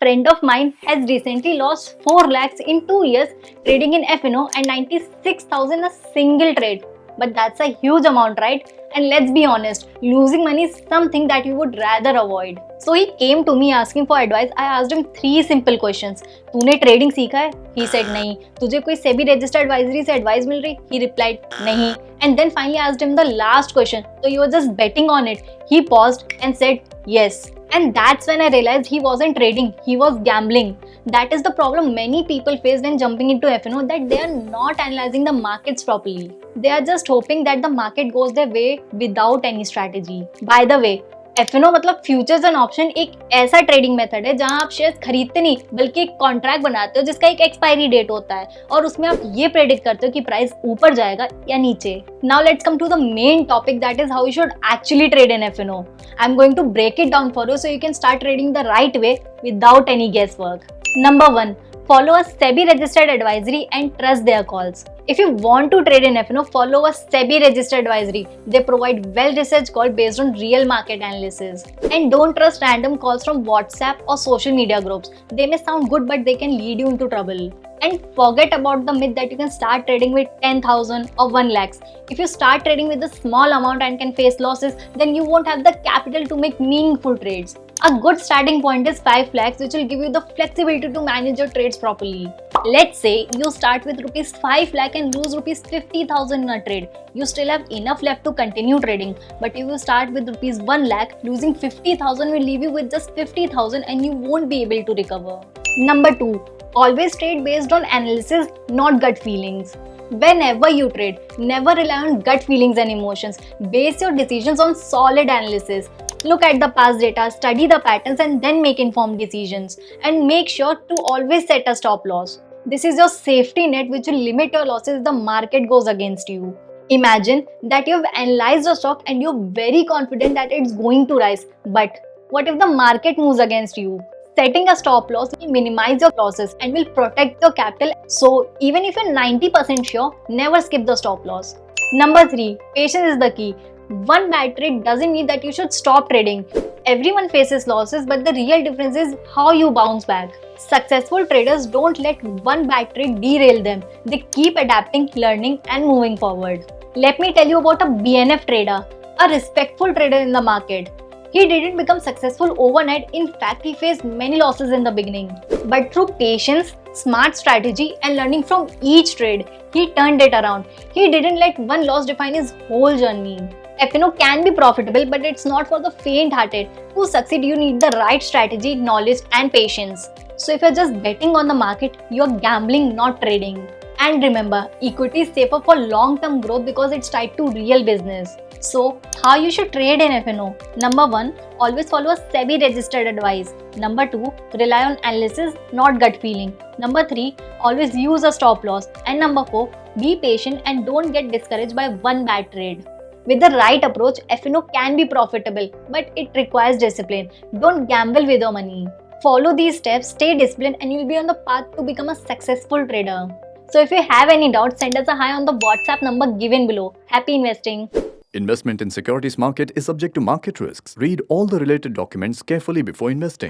friend of mine has recently lost 4 lakhs in 2 years trading in FNO and 96,000 a single trade. But that's a huge amount, right? And let's be honest, losing money is something that you would rather avoid. So he came to me asking for advice. I asked him 3 simple questions. तूने trading सीखा है? He said नहीं. तुझे कोई SEBI registered advisory से advice मिल रही? He replied नहीं. And then finally asked him the last question. So you were just betting on it. He paused and said yes. And that's when I realized he wasn't trading, he was gambling. That is the problem many people face when jumping into FNO, that they are not analyzing the markets properly. They are just hoping that the market goes their way without any strategy. By the way, FNO मतलब futures and option एक ऐसा trading method है जहां आप shares खरीदते नहीं बल्कि एक कॉन्ट्रैक्ट बनाते हो जिसका एक एक्सपायरी डेट होता है और उसमें आप ये प्रेडिक्ट करते हो कि प्राइस ऊपर जाएगा या नीचे. Now let's come to the main topic, that is how you should actually trade in FNO. I am going to break it down for you so you can start trading the right way without any guesswork. Number 1. Follow a SEBI registered advisory and trust their calls. If you want to trade in FNO, follow a SEBI registered advisory. They provide well-researched calls based on real market analysis. And don't trust random calls from WhatsApp or social media groups. They may sound good, but they can lead you into trouble. And forget about the myth that you can start trading with 10,000 or 1 lakhs. If you start trading with a small amount and can face losses, then you won't have the capital to make meaningful trades. A good starting point is 5 lakhs, which will give you the flexibility to manage your trades properly. Let's say you start with rupees 5 lakh and lose rupees 50,000 in a trade. You still have enough left to continue trading. But if you start with rupees 1 lakh, losing 50,000 will leave you with just 50,000 and you won't be able to recover. Number 2. Always trade based on analysis, not gut feelings. Whenever you trade, never rely on gut feelings and emotions. Base your decisions on solid analysis. Look at the past data, study the patterns and then make informed decisions. And make sure to always set a stop loss. This is your safety net which will limit your losses if the market goes against you. Imagine that you have analyzed a stock and you're very confident that it's going to rise. But what if the market moves against you? Setting a stop loss will minimize your losses and will protect your capital. So even if you're 90% sure, never skip the stop loss. Number 3. Patience is the key. One bad trade doesn't mean that you should stop trading. Everyone faces losses, but the real difference is how you bounce back. Successful traders don't let one bad trade derail them. They keep adapting, learning, and moving forward. Let me tell you about a BNF trader, a respectful trader in the market. He didn't become successful overnight. In fact, he faced many losses in the beginning. But through patience, smart strategy, and learning from each trade, he turned it around. He didn't let one loss define his whole journey. FNO can be profitable, but it's not for the faint-hearted. To succeed, you need the right strategy, knowledge, and patience. So if you're just betting on the market, you're gambling, not trading. And remember, equity is safer for long-term growth because it's tied to real business. So, how you should trade in FNO? Number 1, always follow a SEBI registered advice. Number 2, rely on analysis, not gut feeling. Number 3, always use a stop loss. And number 4, be patient and don't get discouraged by one bad trade. With the right approach, FNO can be profitable, but it requires discipline. Don't gamble with your money. Follow these steps, stay disciplined, and you'll be on the path to become a successful trader. So if you have any doubts, send us a hi on the WhatsApp number given below. Happy investing! Investment in securities market is subject to market risks. Read all the related documents carefully before investing.